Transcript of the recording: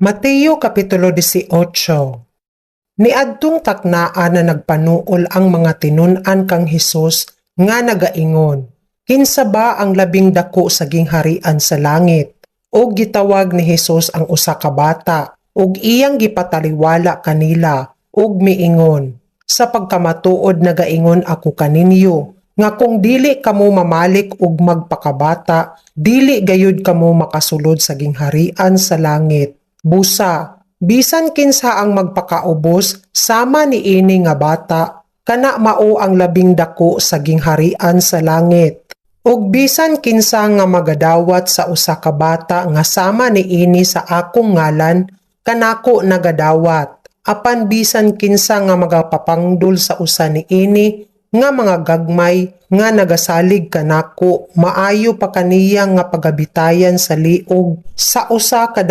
Mateo Kapitulo 18. Niadtong taknaan na nagpanuol ang mga tinun-an kang Hesus nga nagaingon, kinsa ba ang labing dako sa gingharian sa langit? Og gitawag ni Hesus ang usa ka bata, og iyang gipataliwala kanila, og miingon, sa pagkamatuod nagaingon ako kaninyo, nga kung dili kamo mamalik og magpakabata, dili gayud kamo makasulod sa gingharian sa langit. Busa, bisan kinsa ang magpakaubos sama niini nga bata, kana mao ang labing dako sa gingharian sa langit. Ug bisan kinsa nga magadawat sa usa ka bata nga sama niini sa akong ngalan, kanako nagadawat. Apan bisan kinsa nga magapapangdol sa usa niini nga mga gagmay nga nagasalig kanako, maayo pa kaniya nga pagabitayan sa liog sa usa ka